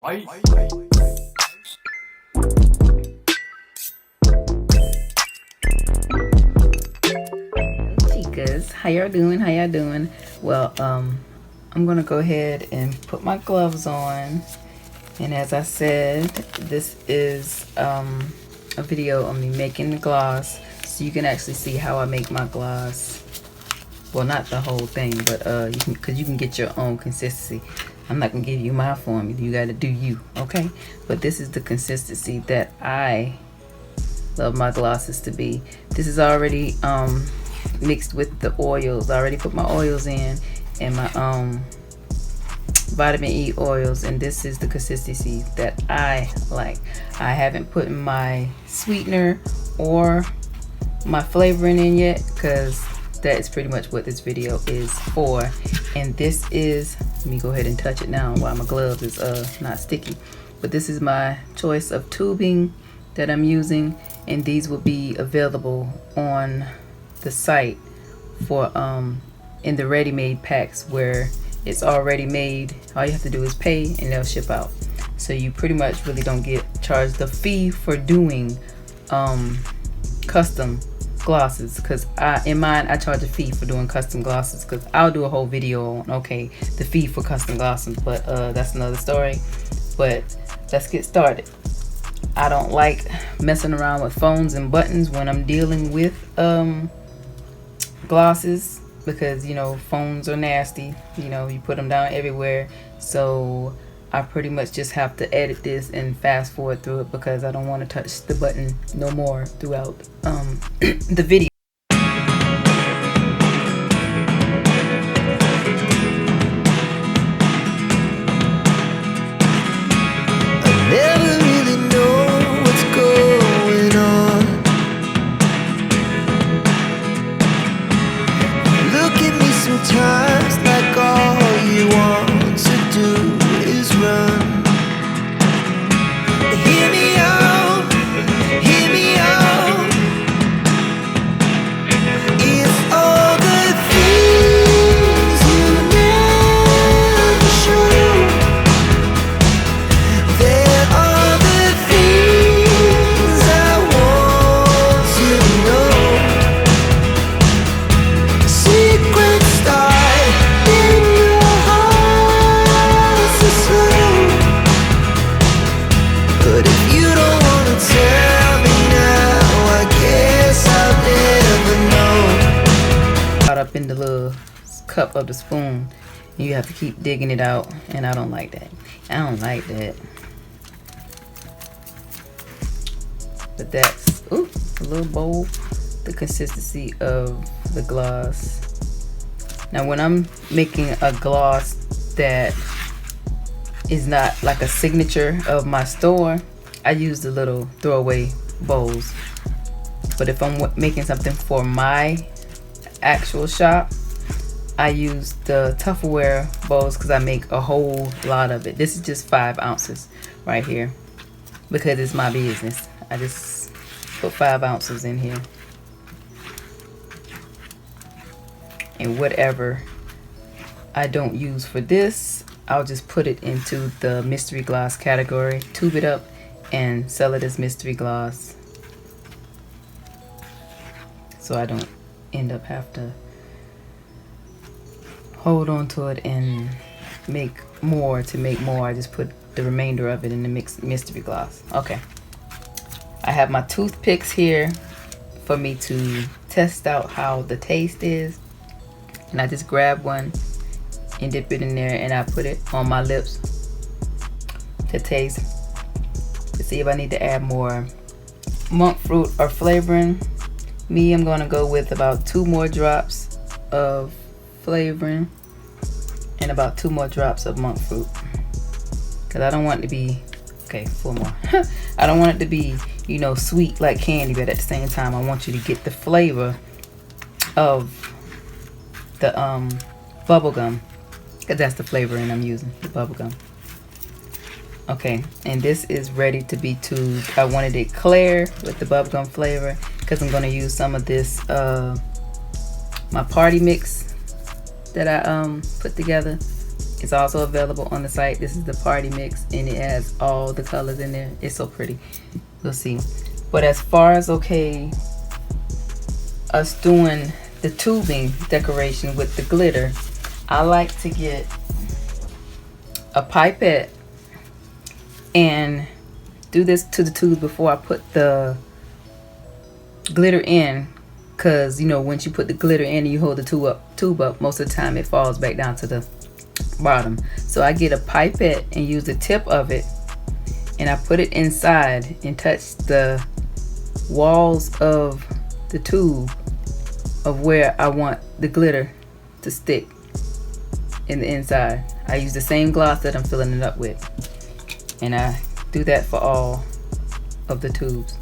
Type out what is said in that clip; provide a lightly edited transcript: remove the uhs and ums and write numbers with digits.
Hey chicas, how y'all doing? How y'all doing? Well, I'm gonna go ahead and put my gloves on, and as I said, this is a video of me making the gloss, so you can actually see how I make my gloss. Well, not the whole thing, but you can get your own consistency. I'm not gonna give you my formula, you gotta do you, okay? But this is the consistency that I love my glosses to be. This is already mixed with the oils. I already put my oils in, and my vitamin E oils, and this is the consistency that I like. I haven't put my sweetener or my flavoring in yet, because that is pretty much what this video is for. And this is, let me go ahead and touch it now while my glove is not sticky, but this is my choice of tubing that I'm using, and these will be available on the site for in the ready-made packs where it's already made. All you have to do is pay and they'll ship out, so you pretty much really don't get charged the fee for doing custom glosses, because in mine I charge a fee for doing custom glosses, because I'll do a whole video on the fee for custom glosses, but that's another story. But let's get started. I don't like messing around with phones and buttons when I'm dealing with glosses, because you know phones are nasty, you put them down everywhere. So I pretty much just have to edit this and fast forward through it, because I don't want to touch the button no more throughout the video. Sometimes like all you want to do is run. Hear me out, hear me out. It's all the things you never show. There are the things I want to know. Secrets up in the little cup of the spoon, and you have to keep digging it out, and I don't like that. But that's a little bowl, the consistency of the gloss. Now when I'm making a gloss that is not like a signature of my store, I use the little throwaway bowls. But if I'm making something for my actual shop, I use the Tupperware bowls, because I make a whole lot of it. This is just 5 ounces right here, because it's my business. I just put 5 ounces in here, and whatever I don't use for this, I'll just put it into the mystery gloss category, tube it up, and sell it as mystery gloss, so I don't end up have to hold on to it and make more to make more. I just put the remainder of it in the mystery gloss. Okay, I have my toothpicks here for me to test out how the taste is, and I just grab one and dip it in there, and I put it on my lips to taste, to see if I need to add more monk fruit or flavoring. Me, I'm gonna go with about 2 more drops of flavoring and about 2 more drops of monk fruit, because I don't want it to be 4 more. I don't want it to be sweet like candy, but at the same time I want you to get the flavor of the bubble gum, because that's the flavoring I'm using, the bubble gum. Okay, and this is ready to be tubed. I wanted it clear with the bubblegum flavor, because I'm going to use some of this my party mix that I put together It's also available on the site. This is the party mix, and it has all the colors in there. It's so pretty. You'll see. But as far as us doing the tubing decoration with the glitter, I like to get a pipette and do this to the tubes before I put the glitter in, because you know, once you put the glitter in and you hold the tube up, most of the time it falls back down to the bottom. So I get a pipette and use the tip of it, and I put it inside and touch the walls of the tube of where I want the glitter to stick in the inside. I use the same gloss that I'm filling it up with, and I do that for all of the tubes.